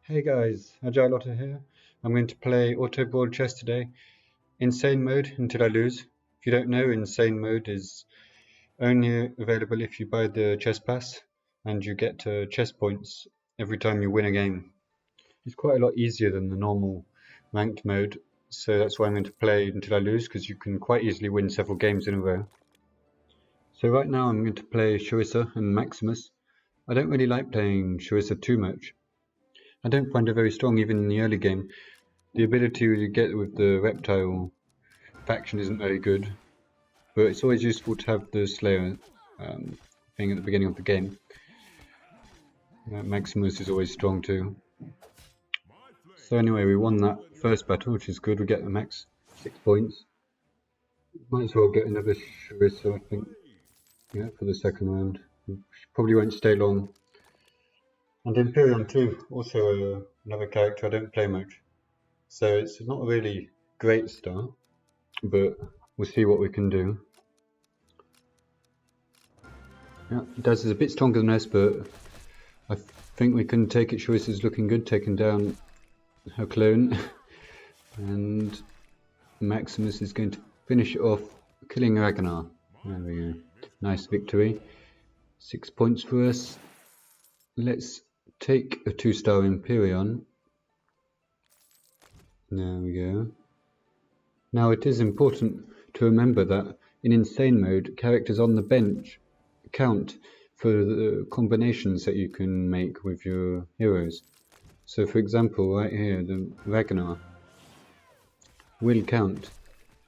Hey guys, Agile Otter here. I'm going to play Auto Brawl Chess today. Insane mode until I lose. If you don't know, insane mode is only available if you buy the chess pass and you get chess points every time you win a game. It's quite a lot easier than the normal ranked mode, so that's why I'm going to play until I lose because you can quite easily win several games in a row. So right now I'm going to play Sharissa and Maximus. I don't really like playing Sharissa too much. I don't find her very strong even in the early game. The ability you get with the reptile faction isn't very good, but it's always useful to have the Slayer thing at the beginning of the game. Maximus is always strong too. So anyway, we won that first battle, which is good. We get the max 6 points. Might as well get another Sharissa, I think, yeah, for the second round. We probably won't stay long. And Imperium too, also another character I don't play much. So it's not a really great start, but we'll see what we can do. Yeah, Daz is a bit stronger than us, but I think we can take it. Choice is looking good, taking down her clone. And Maximus is going to finish it off, killing Ragnar. There we go. Nice victory. 6 points for us. Let's take a 2-star Imperion. There we go. Now it is important to remember that in insane mode, characters on the bench count for the combinations that you can make with your heroes. So for example, right here, the Ragnar will count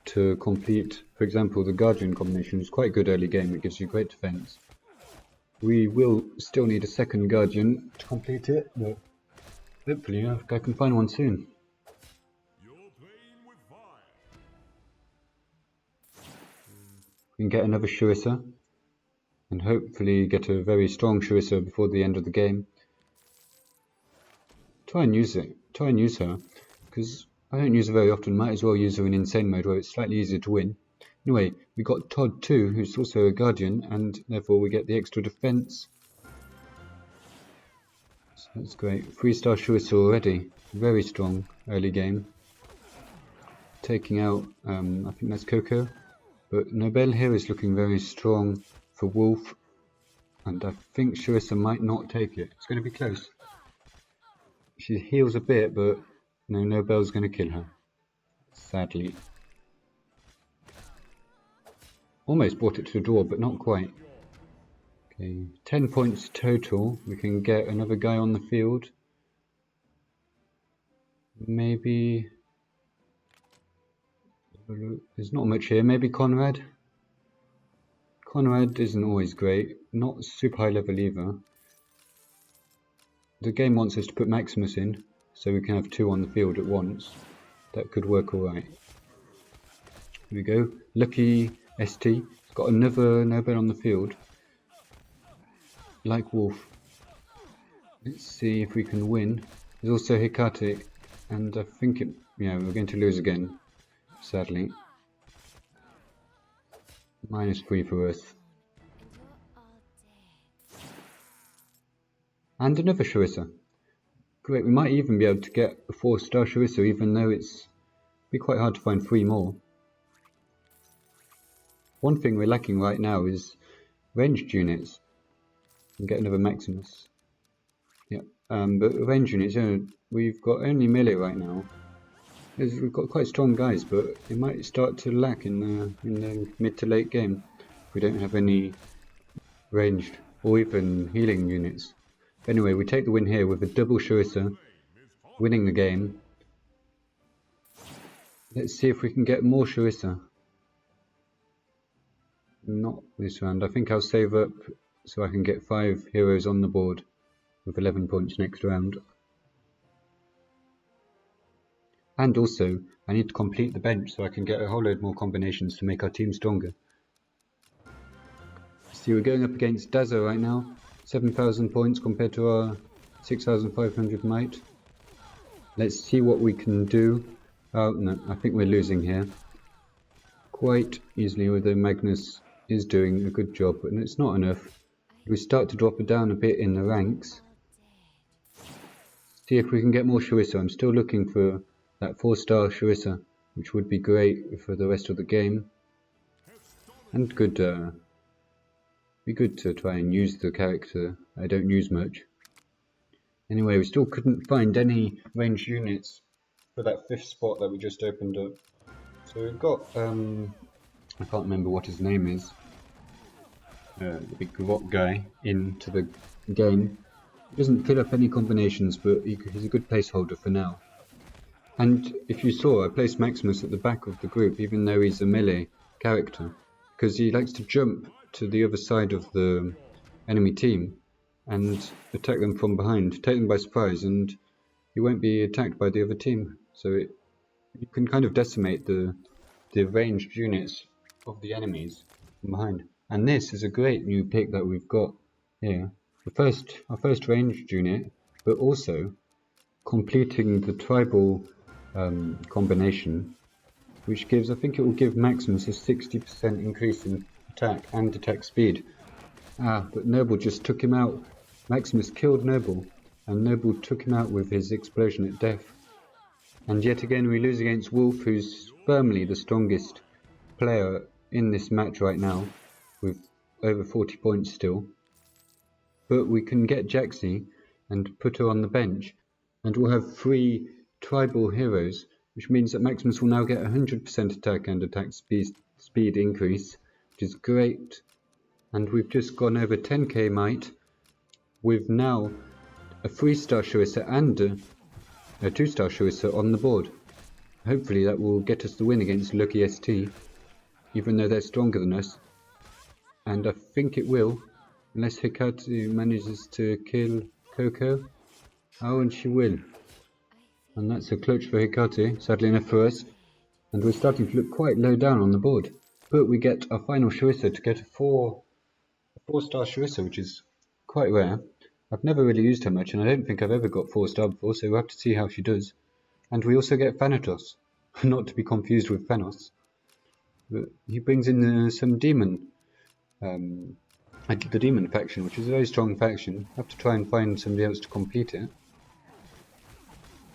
to complete, for example, the Guardian combination is quite good early game, it gives you great defense. We will still need a second Guardian to complete it, but hopefully I can find one soon. We can get another Sharissa, and hopefully get a very strong Sharissa before the end of the game. Try and use her, because I don't use her very often. Might as well use her in insane mode where it's slightly easier to win. Anyway, we got Todd too, who's also a Guardian, and therefore we get the extra defense. So that's great. 3-star Sharissa already, very strong early game. Taking out, I think that's Coco. But Nobel here is looking very strong for Wolf, and I think Sharissa might not take it. It's going to be close. She heals a bit, but no, Nobel's going to kill her. Sadly. Almost brought it to a draw, but not quite. Okay, 10 points total. We can get another guy on the field. Maybe... there's not much here. Maybe Conrad? Conrad isn't always great. Not super high level either. The game wants us to put Maximus in, so we can have 2 on the field at once. That could work alright. Here we go. Lucky ST. Got another Nobel on the field. Like Wolf. Let's see if we can win. There's also Hecate, and I think we're going to lose again. Sadly. -3 for us. And another Sharissa. Great, we might even be able to get a 4-star Sharissa, even though it's be quite hard to find 3 more. One thing we're lacking right now is ranged units. And get another Maximus. Yeah, but ranged units, we've got only melee right now. We've got quite strong guys, but it might start to lack in the mid to late game if we don't have any ranged or even healing units. Anyway, we take the win here with a double Sharissa, winning the game. Let's see if we can get more Sharissa. Not this round. I think I'll save up so I can get 5 heroes on the board with 11 points next round. And also, I need to complete the bench so I can get a whole load more combinations to make our team stronger. See, we're going up against Dazza right now. 7,000 points compared to our 6,500 might. Let's see what we can do. Oh, no, I think we're losing here. Quite easily, although Magnus is doing a good job, but it's not enough. We start to drop it down a bit in the ranks. see if we can get more Sharissa. I'm still looking for that 4-star Sharissa, which would be great for the rest of the game. And be good to try and use the character I don't use much. Anyway, we still couldn't find any ranged units for that 5th spot that we just opened up. So we've got, I can't remember what his name is, the big rock guy into the game. He doesn't fill up any combinations, but he's a good placeholder for now. And if you saw, I placed Maximus at the back of the group, even though he's a melee character, because he likes to jump to the other side of the enemy team and attack them from behind, take them by surprise, and you won't be attacked by the other team. So you can kind of decimate the ranged units of the enemies from behind. And this is a great new pick that we've got here. Our first ranged unit, but also completing the tribal combination, which gives, I think it will give Maximus a 60% increase in attack and attack speed. But Noble just took him out. Maximus killed Noble, and Noble took him out with his explosion at death. And yet again we lose against Wolf, who's firmly the strongest player in this match right now, with over 40 points still. But we can get Jaxie and put her on the bench, and we'll have 3 tribal heroes, which means that Maximus will now get 100% attack and attack speed increase, which is great. And we've just gone over 10k might, with now a 3-star Sharissa and a 2-star Sharissa on the board. Hopefully that will get us the win against Lucky ST, even though they're stronger than us. And I think it will, unless Hikatu manages to kill Coco. Oh, and she will. And that's a clutch for Hikatu, sadly enough for us. And we're starting to look quite low down on the board. But we get our final Sharissa to get a 4-star Sharissa, which is quite rare. I've never really used her much, and I don't think I've ever got 4-star before, so we'll have to see how she does. And we also get Thanatos, not to be confused with Thanos. But he brings in some demon, the demon faction, which is a very strong faction. I have to try and find somebody else to complete it.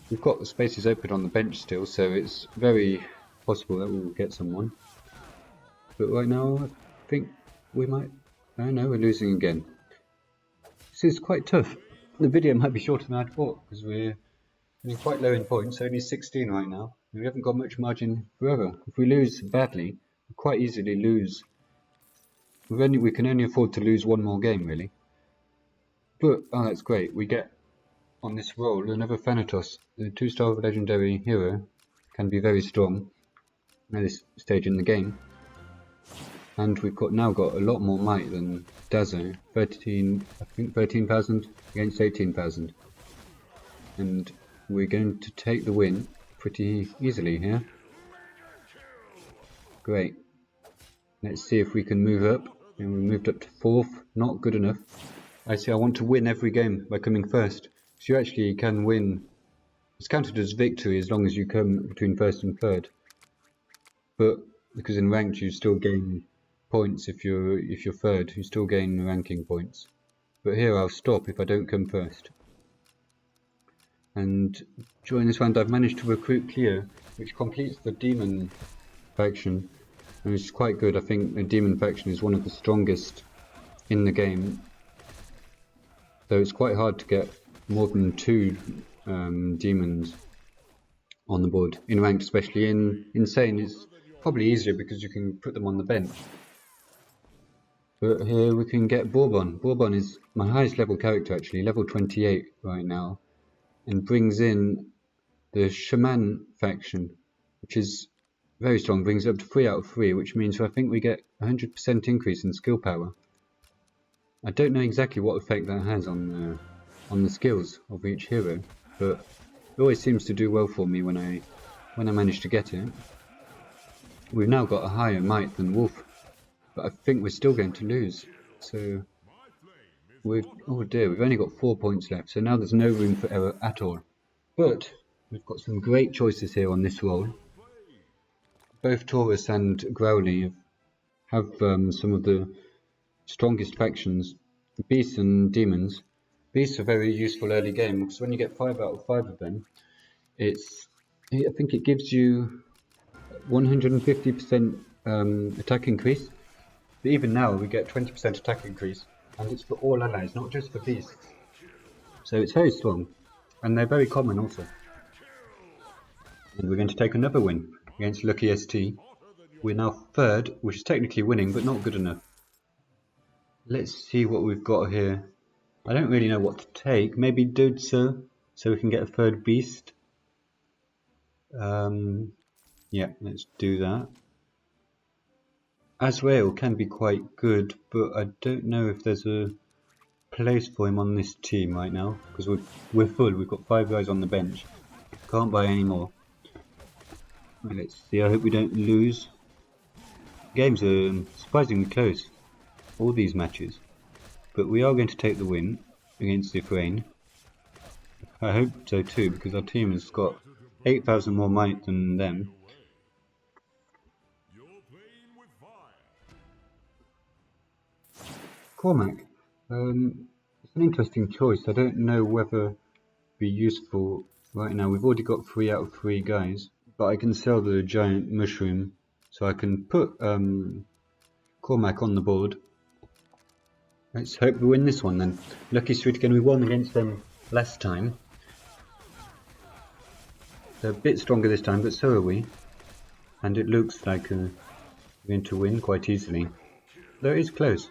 We've got the spaces open on the bench still, so it's very possible that we'll get someone. But right now, I think we might... Oh no, we're losing again. This is quite tough. The video might be shorter than I thought, because we're quite low in points, only 16 right now. We haven't got much margin forever. If we lose badly, we quite easily lose. We can only afford to lose one more game, really. But, oh, that's great. We get, on this roll, another Thanatos. The 2-star legendary hero can be very strong at this stage in the game. And we've now got a lot more might than Dazo. 13,000 against 18,000. And we're going to take the win pretty easily here. Great. Let's see if we can move up. And we moved up to 4th. Not good enough. I want to win every game by coming first. So you actually can win. It's counted as victory as long as you come between 1st and 3rd. But because in ranked you still gain points if you're 3rd, you still gain ranking points. But here I'll stop if I don't come first. And during this round I've managed to recruit Cleo, which completes the demon faction, and it's quite good. I think the demon faction is one of the strongest in the game, though it's quite hard to get more than 2 demons on the board in ranked, especially in insane. It's probably easier because you can put them on the bench. But here we can get Bourbon. Bourbon is my highest level character actually, level 28 right now, and brings in the Shaman faction, which is very strong, brings up to 3 out of 3, which means I think we get 100% increase in skill power. I don't know exactly what effect that has on the skills of each hero, but it always seems to do well for me when I manage to get it. We've now got a higher might than Wolf, but I think we're still going to lose. So oh dear, we've only got 4 points left, so now there's no room for error at all. But we've got some great choices here on this roll. Both Taurus and Growly have some of the strongest factions, beasts and demons, Beasts are very useful early game because when you get 5 out of 5 of them, I think it gives you 150% attack increase. But even now we get 20% attack increase, and it's for all allies, not just for beasts. So it's very strong, and they're very common also. And we're going to take another win against Lucky ST. We're now third, which is technically winning, but not good enough. Let's see what we've got here. I don't really know what to take. Maybe Dodsa, so we can get a third beast. Yeah, let's do that. Azrael can be quite good, but I don't know if there's a place for him on this team right now, because we're full. We've got 5 guys on the bench. Can't buy any more. Right, let's see. I hope we don't lose. Games are surprisingly close, all these matches, but we are going to take the win against Ukraine. I hope so too, because our team has got 8,000 more might than them. Cormac, it's an interesting choice. I don't know whether it'd be useful right now. We've already got 3 out of 3 guys, but I can sell the giant mushroom, so I can put Cormac on the board. Let's hope we win this one then. Lucky Street again. We won against them last time. They're a bit stronger this time, but so are we. And it looks like we're going to win quite easily. Though it is close.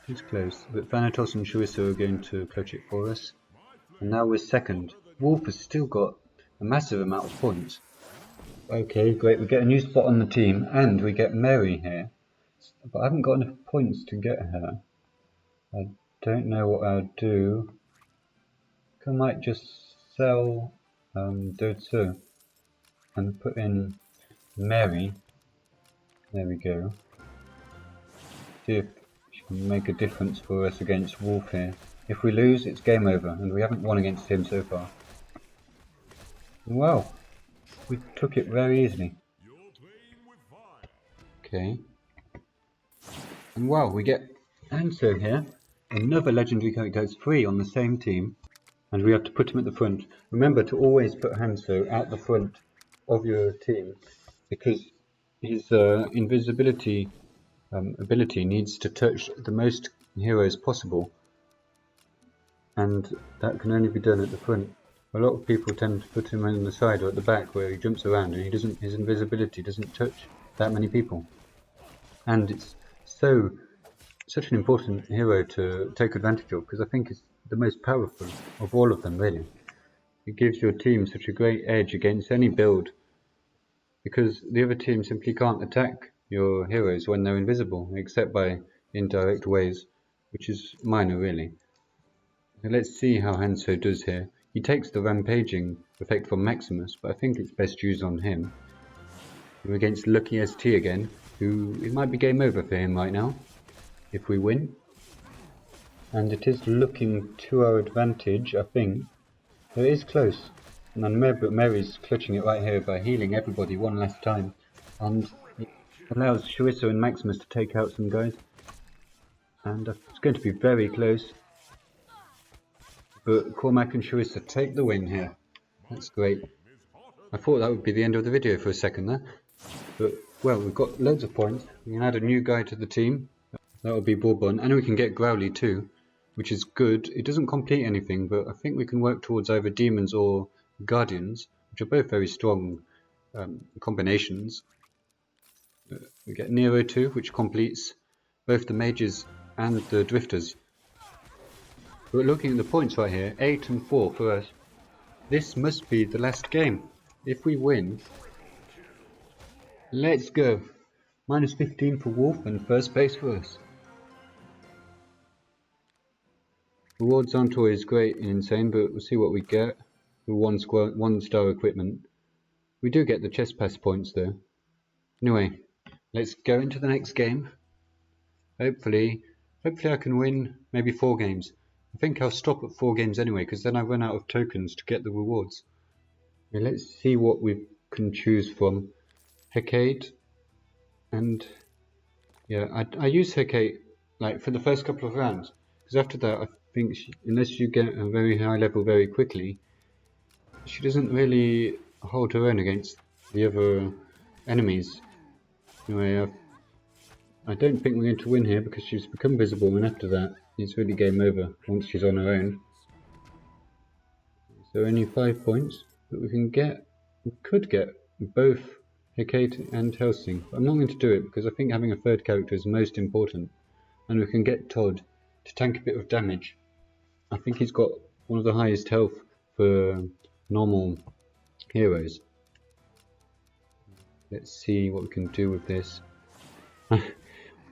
It's close. But Thanatos and Shuiso are going to clutch it for us. And now we're second. Wolf has still got a massive amount of points. Okay, great. We get a new spot on the team. And we get Mary here. But I haven't got enough points to get her. I don't know what I'll do. I might just sell Dotsu and put in Mary. There we go. See if she can make a difference for us against Wolf here. If we lose, it's game over, and we haven't won against him so far. Wow, we took it very easily. Okay. And wow, we get Hanso here. Another legendary character. It's 3 on the same team, and we have to put him at the front. Remember to always put Hanso at the front of your team, because his invisibility ability needs to touch the most heroes possible, and that can only be done at the front. A lot of people tend to put him on the side or at the back where he jumps around, and his invisibility doesn't touch that many people. And it's such an important hero to take advantage of, because I think it's the most powerful of all of them, really. It gives your team such a great edge against any build, because the other team simply can't attack your heroes when they're invisible, except by indirect ways, which is minor, really. So let's see how Hanso does here. He takes the rampaging effect from Maximus, but I think it's best used on him. We're against Lucky ST again, who it might be game over for him right now if we win. And it is looking to our advantage, I think. It is close. And then Mary's clutching it right here by healing everybody one last time. And it allows Shuiso and Maximus to take out some guys. And it's going to be very close. But Cormac and Shuiso take the win here. That's great. I thought that would be the end of the video for a second there. But, well, we've got loads of points. We can add a new guy to the team. That will be Bourbon. And we can get Growly too, which is good. It doesn't complete anything, but I think we can work towards either Demons or Guardians, which are both very strong combinations. We get Nero too, which completes both the Mages and the Drifters. We're looking at the points right here, 8 and 4 for us. This must be the last game. If we win, let's go. Minus 15 for Wolf and first place for us. Rewards aren't always great and insane, but we'll see what we get for 1-star equipment. We do get the chest pass points though. Anyway, let's go into the next game. Hopefully I can win maybe 4 games. I think I'll stop at 4 games anyway, because then I run out of tokens to get the rewards. Okay, let's see what we can choose from. Hecate, and yeah, I use Hecate like for the first couple of rounds, because after that think unless you get a very high level very quickly, she doesn't really hold her own against the other enemies. Anyway, I don't think we're going to win here because she's become visible, and after that it's really game over once she's on her own. So only 5 points, but we could get both Hecate and Helsing. But I'm not going to do it because I think having a third character is most important, and we can get Todd to tank a bit of damage. I think he's got one of the highest health for normal heroes. Let's see what we can do with this.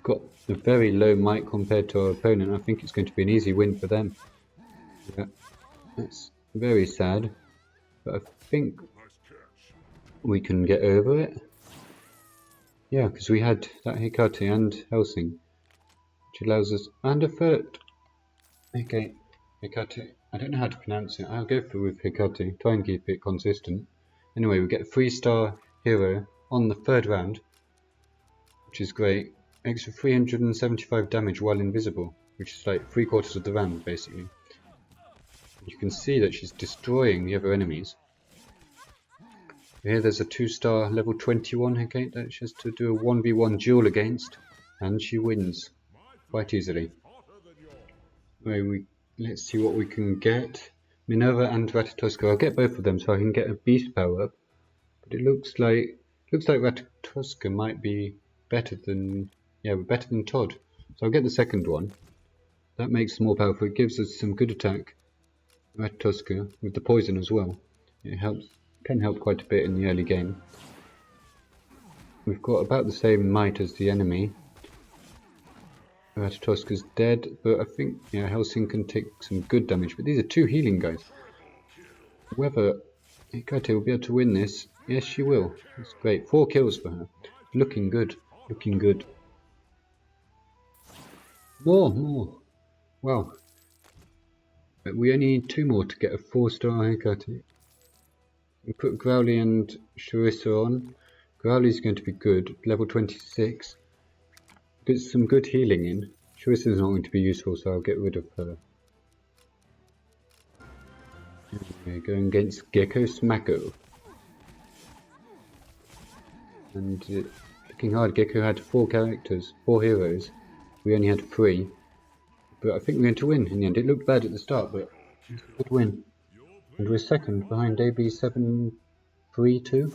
Got a very low might compared to our opponent. I think it's going to be an easy win for them. Yeah, that's very sad, but I think we can get over it. Yeah, because we had that Hecate and Helsing, which allows us, and a third. Okay, Hecate. I don't know how to pronounce it. I'll go for with Hecate. Try and keep it consistent. Anyway, we get a 3-star hero on the third round, which is great. Extra 375 damage while invisible, which is like 3/4 of the round basically. You can see that she's destroying the other enemies. Here there's a 2-star level 21 Hecate that she has to do a 1v1 duel against, and she wins quite easily. Anyway, let's see what we can get. Minerva and Ratatoska. I'll get both of them so I can get a beast power up. But it looks like Ratatoska might be better than Todd. So I'll get the second one. That makes us more powerful. It gives us some good attack. Ratatoska with the poison as well. It can help quite a bit in the early game. We've got about the same might as the enemy. Ratatoska's dead, but I think Helsing can take some good damage. But these are 2 healing guys. Whether Hecate will be able to win this, yes she will. That's great. 4 kills for her. Looking good. Looking good. More. Wow. But we only need 2 more to get a 4-star Hecate. We put Growly and Charissa on. Growly's going to be good, level 26. Get some good healing in. Charissa's not going to be useful, so I'll get rid of her. Anyway, going against Gecko Smacko. And looking hard, Gecko had 4 characters, 4 heroes. We only had 3. But I think we're going to win in the end. It looked bad at the start, but it's a good win. And we're second behind AB732.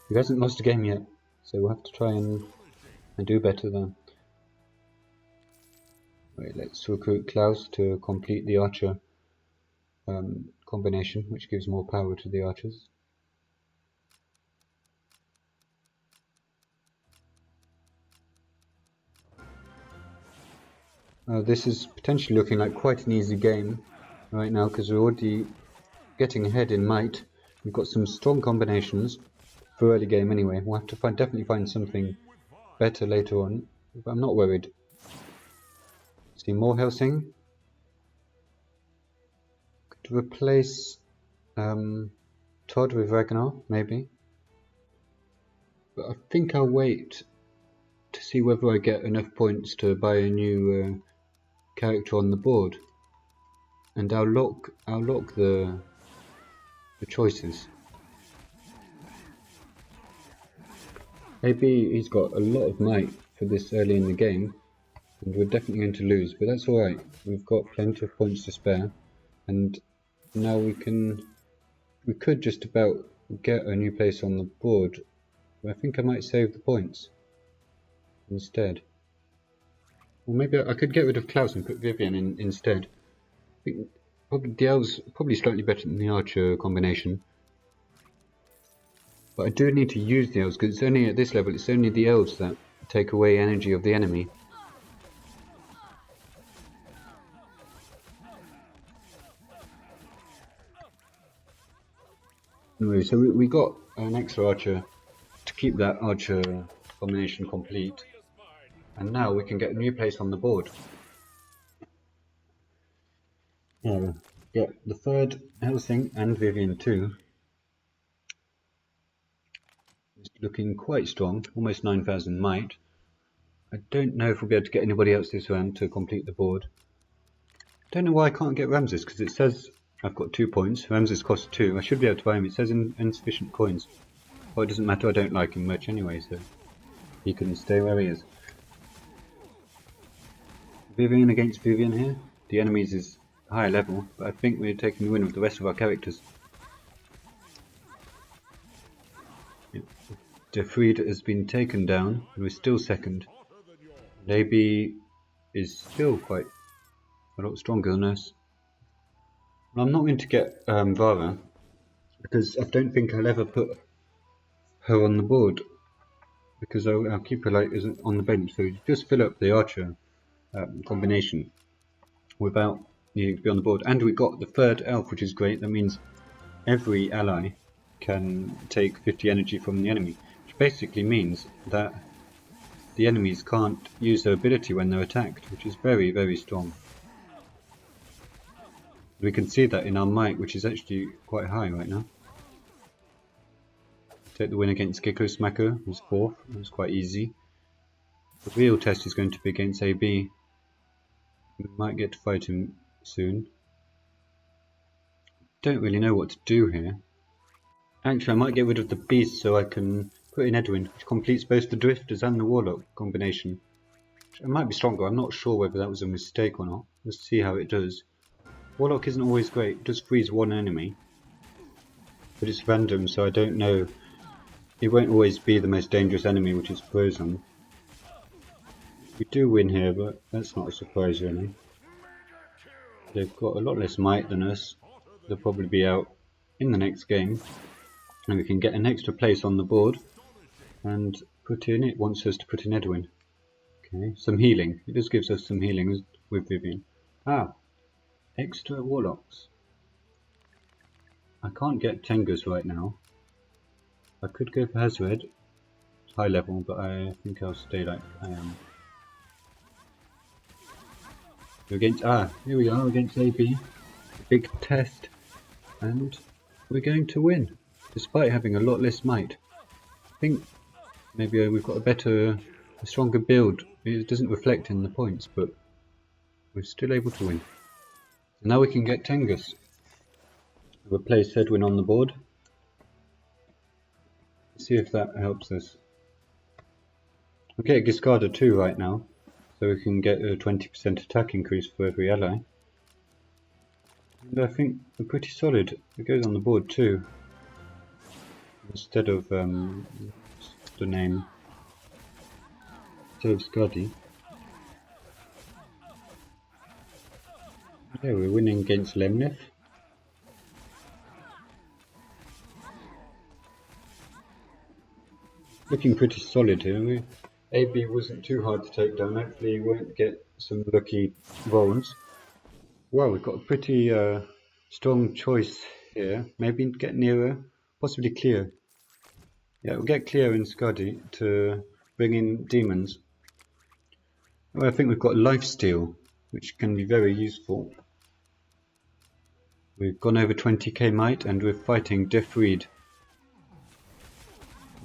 He hasn't lost a game yet, so we'll have to try and do better there. Right, let's recruit Klaus to complete the archer combination, which gives more power to the archers. This is potentially looking like quite an easy game right now because we're already getting ahead in might. We've got some strong combinations for early game anyway. We'll have to definitely find something better later on, but I'm not worried. See more Helsing. Could replace Todd with Ragnar, maybe. But I think I'll wait to see whether I get enough points to buy a new character on the board, and I'll lock the choices. Maybe he's got a lot of might for this early in the game, and we're definitely going to lose, but that's alright. We've got plenty of points to spare, and now we could just about get a new place on the board. But I think I might save the points instead. Or maybe I could get rid of Klaus and put Vivian in instead. I think probably the elves probably slightly better than the archer combination. But I do need to use the elves because it's only at this level, it's only the elves that take away energy of the enemy. Anyway, so we got an extra archer to keep that archer combination complete. And now we can get a new place on the board. Yeah, the third Helsing and Vivian too. It's looking quite strong, almost 9,000 might. I don't know if we'll be able to get anybody else this round to complete the board. Don't know why I can't get Ramses, because it says I've got 2 points. Ramses costs 2. I should be able to buy him. It says insufficient coins. Well, it doesn't matter. I don't like him much anyway, so he can stay where he is. Vivian against Vivian here. The enemies is higher level, but I think we're taking the win with the rest of our characters. Defreed has been taken down, and we're still second. And AB is still quite a lot stronger than us. Well, I'm not going to get Vara, because I don't think I'll ever put her on the board, because I'll keep her like on the bench. So just fill up the archer combination without needing to be on the board. And we got the third elf, which is great. That means every ally can take 50 energy from the enemy, which basically means that the enemies can't use their ability when they're attacked, which is very, very strong. We can see that in our might, which is actually quite high right now. Take the win against Gecko Smacker, who's 4th. It was quite easy. The real test is going to be against AB. We might get to fight him soon. Don't really know what to do here. Actually, I might get rid of the beast so I can put in Edwin, which completes both the Drifters and the Warlock combination. It might be stronger. I'm not sure whether that was a mistake or not. Let's see how it does. Warlock isn't always great. It does freeze one enemy, but it's random, so I don't know. It won't always be the most dangerous enemy, which is frozen. We do win here, but that's not a surprise really. They've got a lot less might than us. They'll probably be out in the next game, and we can get an extra place on the board and put in. It wants us to put in Edwin. Okay, some healing. It just gives us some healing with Vivian. Extra warlocks. I can't get Tengus right now. I could go for Hazred, high level, but I think I'll stay like I am. Against here we are against AB. Big test, and we're going to win, despite having a lot less might. I think maybe we've got a stronger build. It doesn't reflect in the points, but we're still able to win. So now we can get Tengus. Replace Edwin on the board. See if that helps us. We'll get Giscarda too right now, so we can get a 20% attack increase for every ally. And I think we're pretty solid. It goes on the board too, instead of the name. Instead of Scuddy. Yeah, we're winning against Lemnith. Looking pretty solid here. AB wasn't too hard to take down. Hopefully we won't get some lucky rolls. Well, we've got a pretty strong choice here. Maybe get Nero, possibly Cleo. Yeah, we'll get Cleo and Scuddy to bring in demons. Well, I think we've got Lifesteal, which can be very useful. We've gone over 20k might and we're fighting Defreed.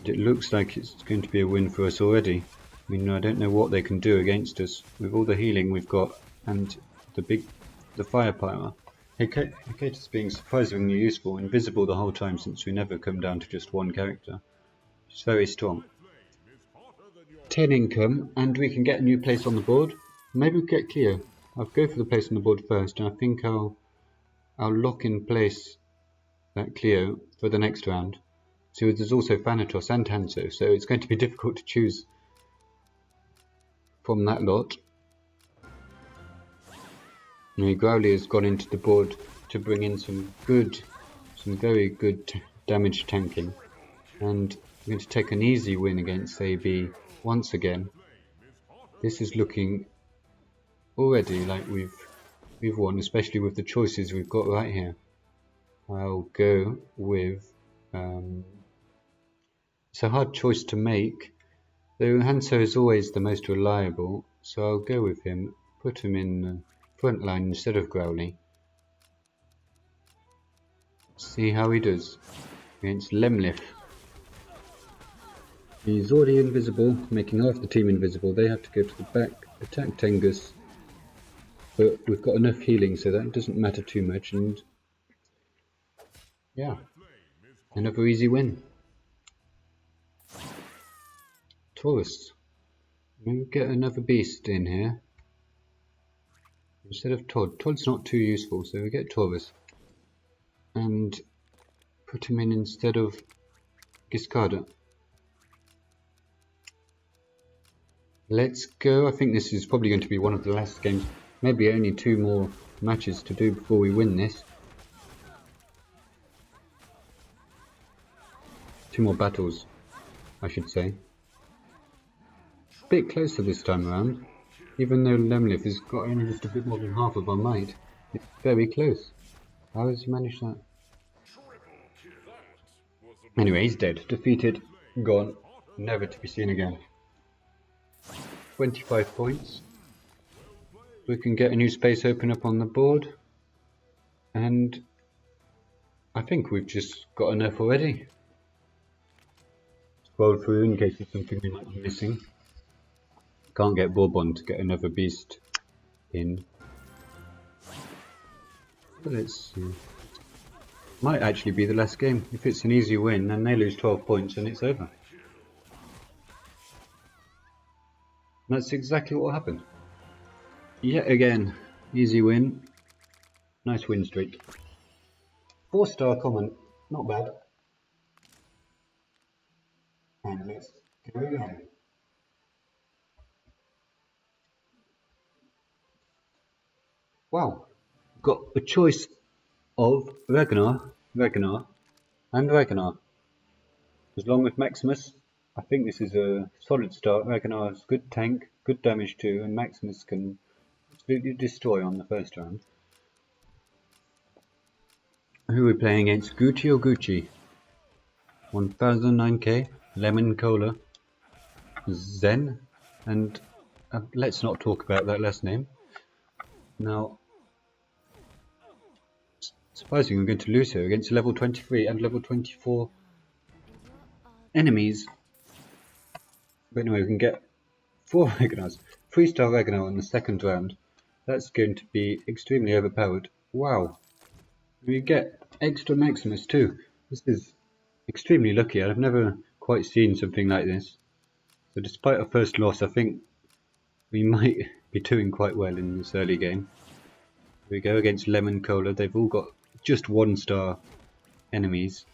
It looks like it's going to be a win for us already. I mean, I don't know what they can do against us with all the healing we've got and the firepower. Hecata's being surprisingly useful, invisible the whole time since we never come down to just one character. It's very strong. 10 income, and we can get a new place on the board. Maybe we'll get Cleo. I'll go for the place on the board first, and I think I'll lock in place that Cleo for the next round. So there's also Thanatos and Hanzo, so it's going to be difficult to choose from that lot. Growly has gone into the board to bring in some very good damage tanking, and we're going to take an easy win against AB once again. This is looking already like we've won, especially with the choices we've got right here. I'll go with it's a hard choice to make, though Hanzo is always the most reliable, so I'll go with him, put him in the front line instead of Growly. See how he does against Lemlith. He's already invisible, making half the team invisible. They have to go to the back, attack Tengus, but we've got enough healing so that doesn't matter too much, and yeah, another easy win. Taurus. Maybe get another beast in here instead of Todd. Todd's not too useful, so we get Taurus and put him in instead of Giscard. Let's go. I think this is probably going to be one of the last games. Maybe only 2 more matches to do before we win this. 2 more battles, I should say. Bit closer this time around, even though Lemlif has got only just a bit more than half of our might. It's very close. How has he managed that? Anyway, he's dead. Defeated. Gone. Never to be seen again. 25 points. We can get a new space open up on the board. And I think we've just got enough already. Scroll through in case there's something we might be missing. Can't get Bourbon to get another beast in. But let's see. Might actually be the last game. If it's an easy win, then they lose 12 points and it's over. And that's exactly what happened. Yet again, easy win. Nice win streak. 4-star common, not bad. And let's go again. Wow, got a choice of Ragnar, and Ragnar. As long with Maximus, I think this is a solid start. Ragnar's good tank, good damage too, and Maximus can absolutely destroy on the first round. Who are we playing against? Gucci or Gucci? 1009k, Lemon Cola, Zen, and let's not talk about that last name. Now, surprisingly, we're going to lose here against level 23 and level 24 enemies. But anyway, we can get 4 Ragnars. 3-star Ragnar in the second round. That's going to be extremely overpowered. Wow. We get extra Maximus too. This is extremely lucky. I've never quite seen something like this. So despite our first loss, I think we might be doing quite well in this early game. Here we go against Lemon Cola. They've all got just 1-star enemies.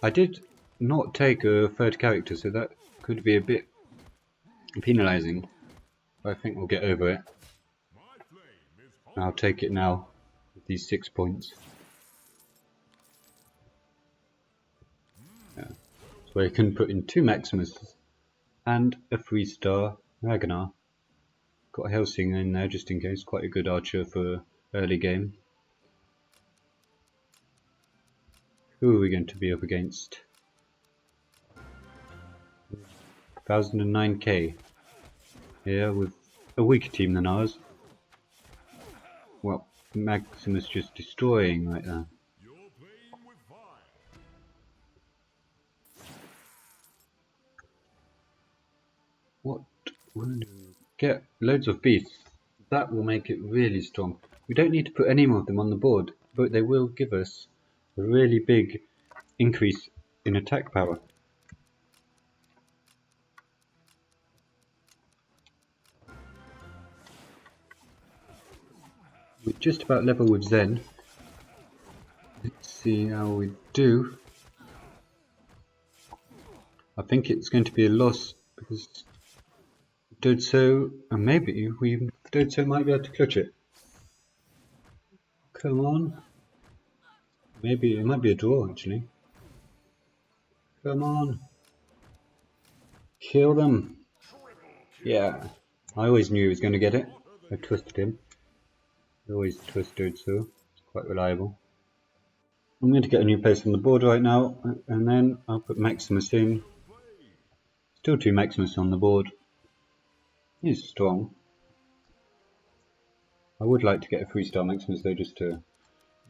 I did not take a third character, so that could be a bit penalising. But I think we'll get over it. I'll take it now with these 6 points. Yeah. So I can put in 2 Maximus and a 3-star Ragnar. Got Helsing in there just in case, quite a good archer for early game. Who are we going to be up against? 1009k. Yeah, with a weaker team than ours. Well, Maximus just destroying right there. What will we get? Loads of beasts. That will make it really strong. We don't need to put any more of them on the board, but they will give us a really big increase in attack power. We're just about level with Zen. Let's see how we do. I think it's going to be a loss because Dodzo, and maybe Dodzo might be able to clutch it. Come on. Maybe it might be a draw actually. Come on. Kill them. Yeah. I always knew he was going to get it. I trusted him. I always trusted, so it's quite reliable. I'm going to get a new place on the board right now, and then I'll put Maximus in. Still 2 Maximus on the board. He's strong. I would like to get a 3-star Maximus though, just to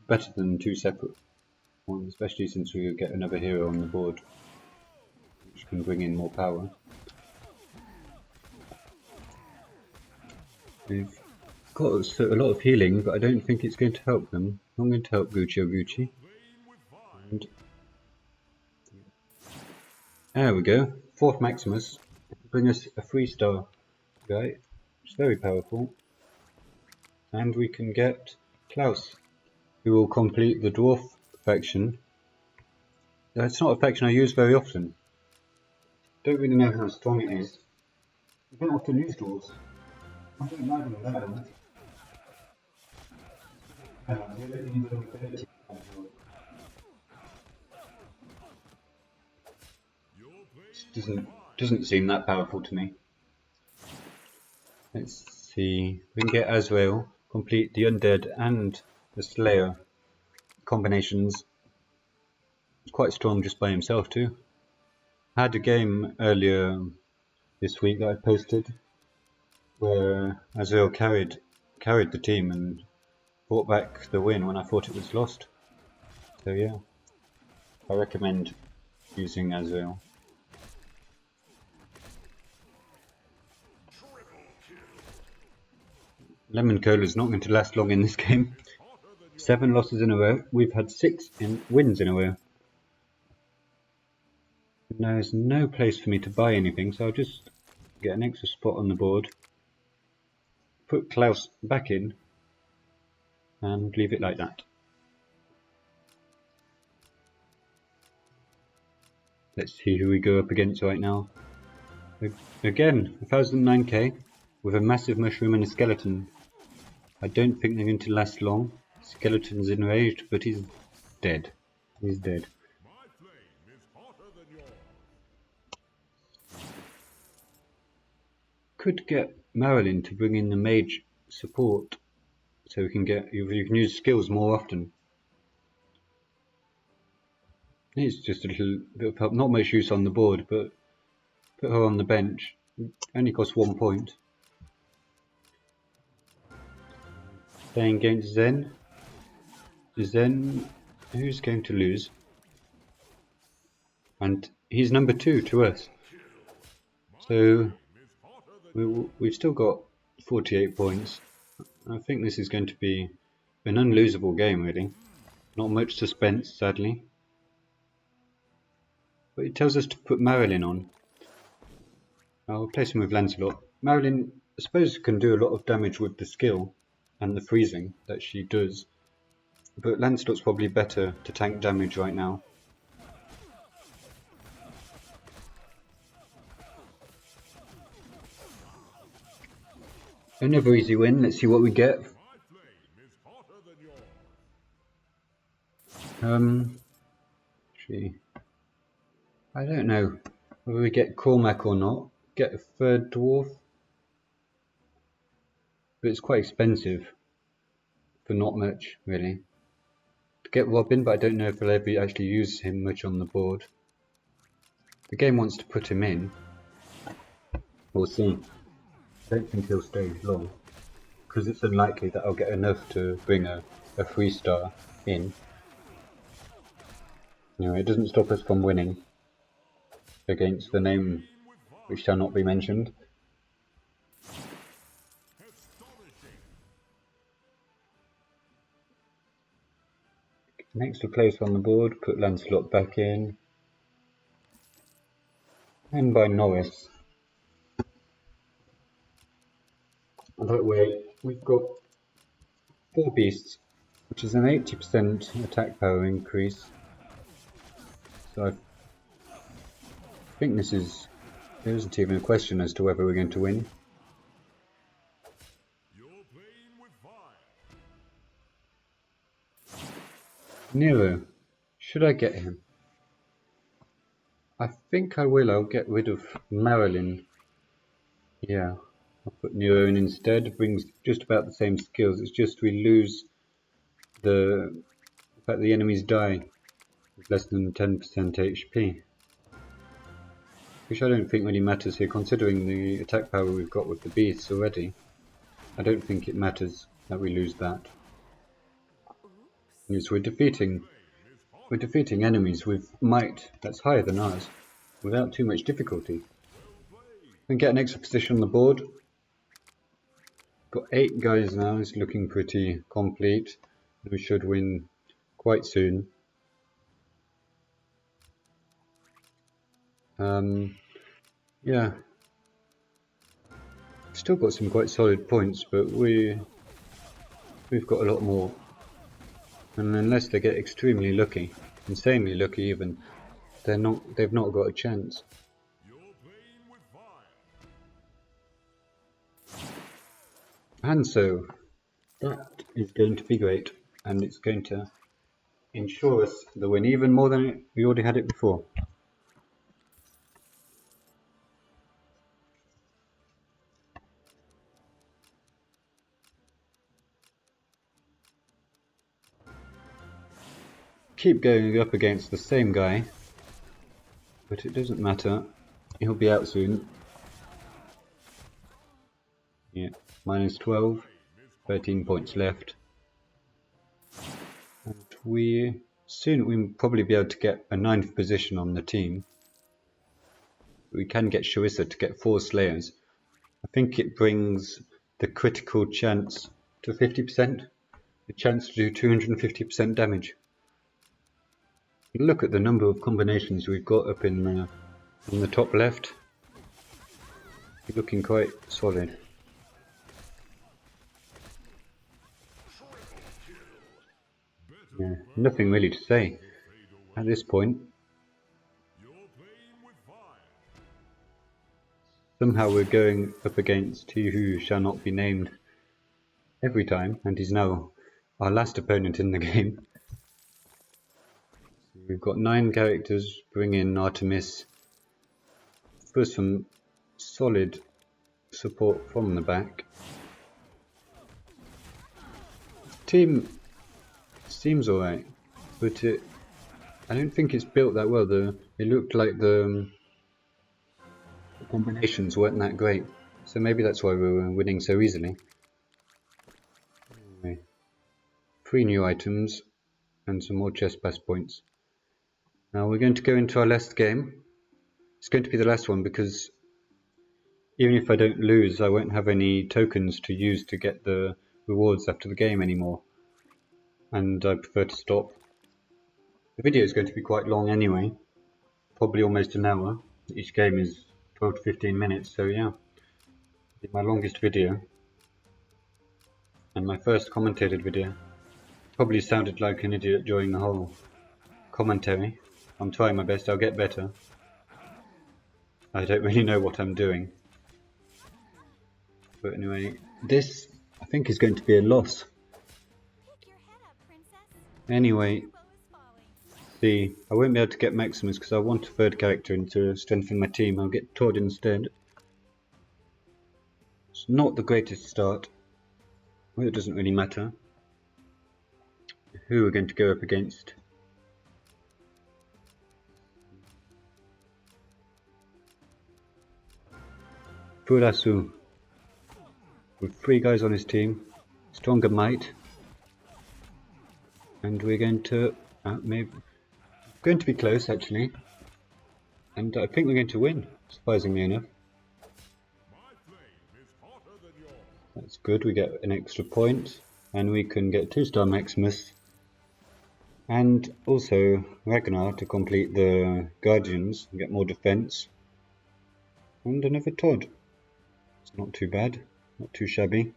better than 2 separate ones, especially since we will get another hero on the board, which can bring in more power. We've got a lot of healing, but I don't think it's going to help them. I'm going to help Gucci. And there we go. 4th Maximus. Bring us a 3-star guy. It's very powerful. And we can get Klaus, who will complete the dwarf faction. It's not a faction I use very often. Don't really know how strong it is. I don't often use dwarves. I don't like them that much. Doesn't seem that powerful to me. Let's see. We can get Azrael, complete the Undead and the Slayer combinations. He's quite strong just by himself too. I had a game earlier this week that I posted where Azrael carried the team and brought back the win when I thought it was lost. So yeah, I recommend using Azrael. Lemon Cola is not going to last long in this game. 7 losses in a row. We've had 6 wins in a row. There's no place for me to buy anything, so I'll just get an extra spot on the board. Put Klaus back in and leave it like that. Let's see who we go up against right now. Again, 1009k with a massive mushroom and a skeleton. I don't think they're going to last long. Skeleton's enraged, but he's dead. He's dead. Could get Marilyn to bring in the mage support, so we can you can use skills more often. It's just a little bit of help, not much use on the board, but put her on the bench. Only costs 1 point. Playing against Zen. Zen, who's going to lose? And he's number 2 to us. So we've still got 48 points. I think this is going to be an unlosable game, really. Not much suspense, sadly. But it tells us to put Marilyn on. I'll place him with Lancelot. Marilyn, I suppose, can do a lot of damage with the skill and the freezing that she does. But Lancelot's probably better to tank damage right now. Another easy win. Let's see what we get. Actually, I don't know whether we get Cormac or not. Get a 3rd dwarf, but it's quite expensive for not much, really. To get Robin, but I don't know if we'll ever actually use him much on the board. The game wants to put him in. We'll see. I don't think he'll stay long, because it's unlikely that I'll get enough to bring a 3-star in. Anyway, it doesn't stop us from winning against the name which shall not be mentioned. Next to place on the board, put Lancelot back in. And by Norris. That way, we've got 4 beasts, which is an 80% attack power increase. So I think there isn't even a question as to whether we're going to win. Nero, should I get him? I think I will. I'll get rid of Marilyn. Yeah, I'll put Nero in instead. It brings just about the same skills. It's just we lose the fact the enemies die with less than 10% HP. Which I don't think really matters here, considering the attack power we've got with the beasts already. I don't think it matters that we lose that. Because we're defeating enemies with might that's higher than ours, without too much difficulty. We can get an extra position on the board. Got 8 guys now, it's looking pretty complete. We should win quite soon. Yeah. Still got some quite solid points, but we've got a lot more. And unless they get extremely lucky, insanely lucky even, they've not got a chance. And so that is going to be great, and it's going to ensure us the win even more than we already had it before. Keep going up against the same guy, but it doesn't matter, he'll be out soon. Yeah, minus 12, 13 points left. And we'll probably be able to get a 9th position on the team. We can get Sharissa to get 4 Slayers. I think it brings the critical chance to 50%, the chance to do 250% damage. Look at the number of combinations we've got up in the top left. Looking quite solid. Yeah, nothing really to say at this point. Somehow we're going up against he who shall not be named every time, and he's now our last opponent in the game. So we've got 9 characters, bring in Artemis for some solid support from the back. Team seems alright, but I don't think it's built that well. It looked like the combinations weren't that great, so maybe that's why we were winning so easily. Anyway, 3 new items and some more chest pass points. Now we're going to go into our last game. It's going to be the last one because even if I don't lose, I won't have any tokens to use to get the rewards after the game anymore, and I prefer to stop. The video is going to be quite long anyway, probably almost an hour. Each game is 12 to 15 minutes, so yeah, it's my longest video and my first commentated video. Probably sounded like an idiot during the whole commentary. I'm trying my best, I'll get better. I don't really know what I'm doing. But anyway, this I think is going to be a loss. Anyway, see, I won't be able to get Maximus because I want a 3rd character in to strengthen my team. I'll get Todd instead. It's not the greatest start. Well, it doesn't really matter who we're going to go up against. Furasu, with 3 guys on his team, stronger might, and we're going to be close actually, and I think we're going to win, surprisingly enough. That's good, we get an extra point, and we can get 2-star Maximus, and also Ragnar to complete the Guardians and get more defense, and another Todd. It's not too bad, not too shabby.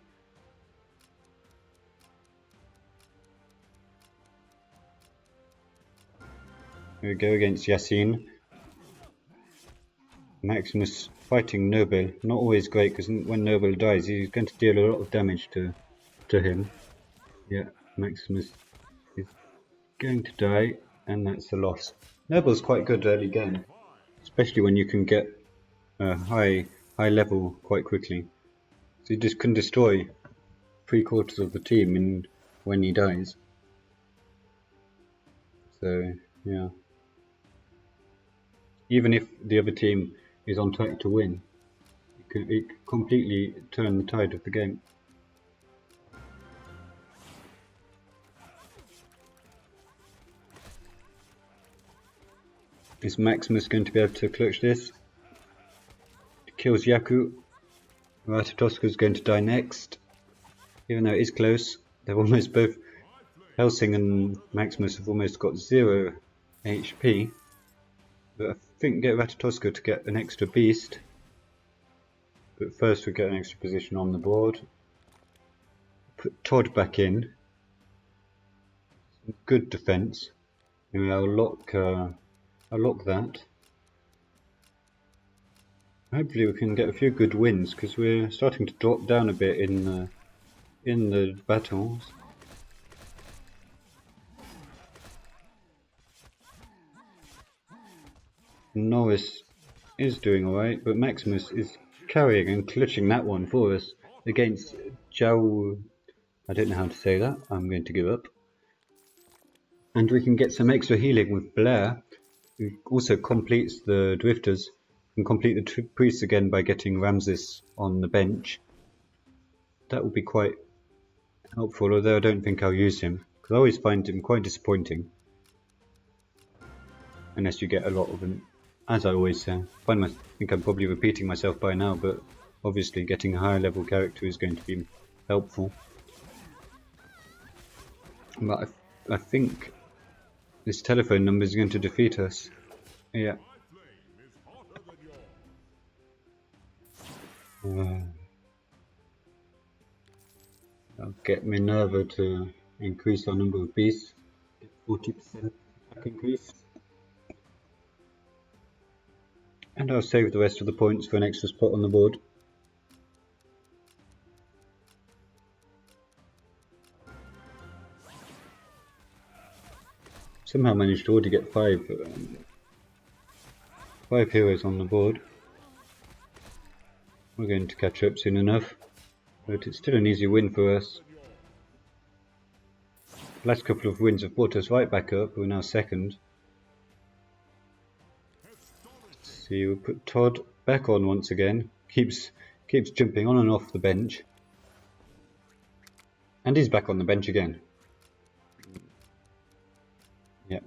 Here we go against Yasin. Maximus fighting Noble, not always great because when Noble dies he's going to deal a lot of damage to him. Yeah, Maximus is going to die and that's a loss. Noble's quite good early game, especially when you can get a high level quite quickly. So you just can destroy 3/4 of the team when he dies. So yeah. Even if the other team is on track to win, it can completely turn the tide of the game. Is Maximus going to be able to clutch this? It kills Yaku. Ratatoska's going to die next. Even though it is close, they're almost both, Helsing and Maximus have almost got 0 HP. But I think get Ratatoska to get an extra beast. But first we get an extra position on the board. Put Todd back in. Good defense. Anyway, I'll lock that. Hopefully we can get a few good wins because we're starting to drop down a bit in the battles. Norris is doing alright, but Maximus is carrying and clutching that one for us against Zhao. I don't know how to say that. I'm going to give up. And we can get some extra healing with Blair, who also completes the Drifters. We can complete the Priests again by getting Ramses on the bench. That will be quite helpful, although I don't think I'll use him, because I always find him quite disappointing. Unless you get a lot of them. As I always say, I think I'm probably repeating myself by now, but obviously getting a higher level character is going to be helpful. But I think this telephone number is going to defeat us. Yeah. I'll get Minerva to increase our number of beasts. Get 40% attack increase. And I'll save the rest of the points for an extra spot on the board. Somehow managed to already get 5 heroes on the board. We're going to catch up soon enough, but it's still an easy win for us. The last couple of wins have brought us right back up. We're now second. See, we'll put Todd back on once again. Keeps jumping on and off the bench. And he's back on the bench again. Yeah.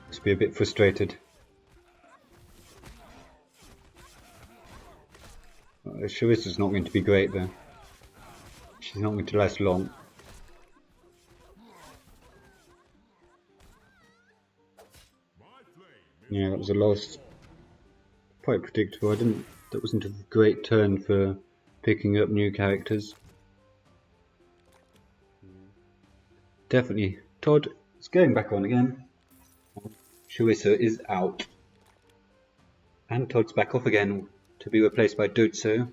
Must be a bit frustrated. Sharissa's not going to be great though. She's not going to last long. Yeah, that was a loss. Quite predictable. That wasn't a great turn for picking up new characters. Definitely. Todd is going back on again. Sharissa is out. And Todd's back off again to be replaced by Dutso.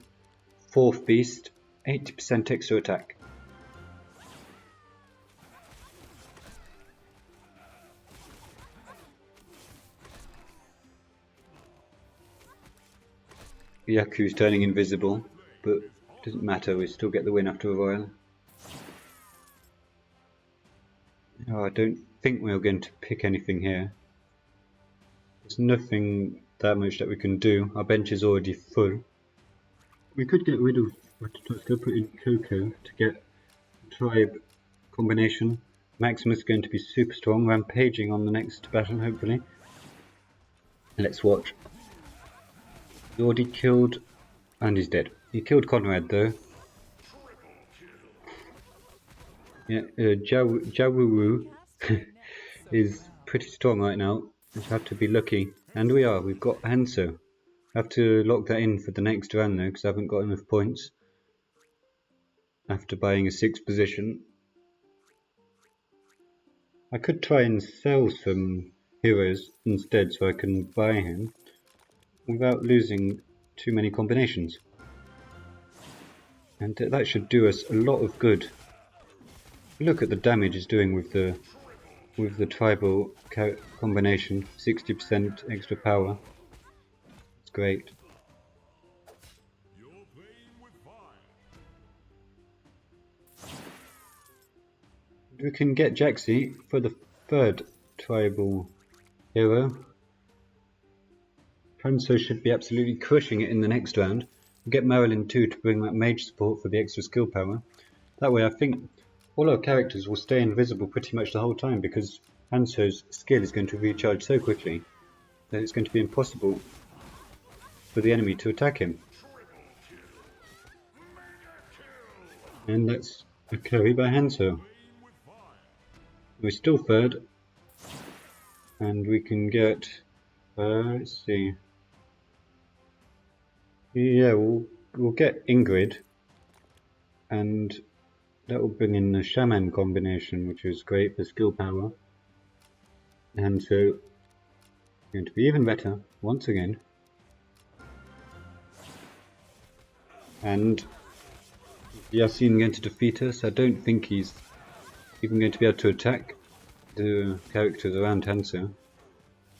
4th beast, 80% extra attack. Yaku's turning invisible, but doesn't matter, we still get the win after a while. Oh, I don't think we're going to pick anything here. There's nothing that much that we can do. Our bench is already full. We could get rid of Ratatoska, put in Coco to get a tribe combination. Maximus is going to be super strong, rampaging on the next battle hopefully. Let's watch. He already killed, and he's dead. He killed Conrad though. Yeah, Jawuru is pretty strong right now. We have to be lucky. And we are, we've got Hanso. Have to lock that in for the next round though, because I haven't got enough points. After buying a 6th position. I could try and sell some heroes instead so I can buy him without losing too many combinations. And that should do us a lot of good. Look at the damage it's doing with the tribal combination, 60% extra power. It's great. We can get Jaxi for the 3rd tribal hero. Hanso should be absolutely crushing it in the next round. We'll get Marilyn too to bring that mage support for the extra skill power. That way I think all our characters will stay invisible pretty much the whole time because Hanso's skill is going to recharge so quickly that it's going to be impossible for the enemy to attack him. And that's a carry by Hanso. We're still third. And we can get, let's see. Yeah, we'll get Ingrid. And that will bring in the Shaman combination, which is great for skill power. And so, going to be even better once again. And Yasin going to defeat us. I don't think he's even going to be able to attack the characters around Hanso.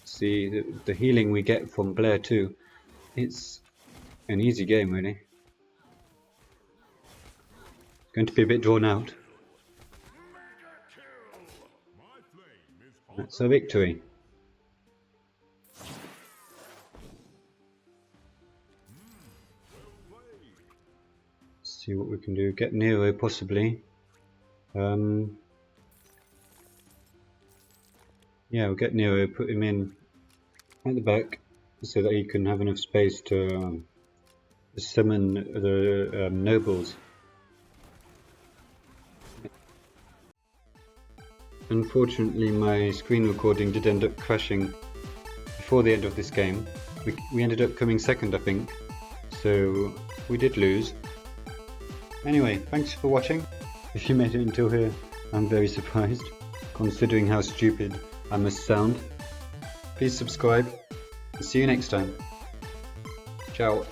See, the healing we get from Blair too. It's an easy game, really. It's going to be a bit drawn out. That's a victory. Let's see what we can do. Get Nero possibly. Yeah, we'll get Nero, put him in at the back so that he can have enough space to summon the nobles. Unfortunately, my screen recording did end up crashing before the end of this game. We ended up coming second, I think, so we did lose. Anyway, thanks for watching. If you made it until here, I'm very surprised, considering how stupid I must sound. Please subscribe, and see you next time. Ciao.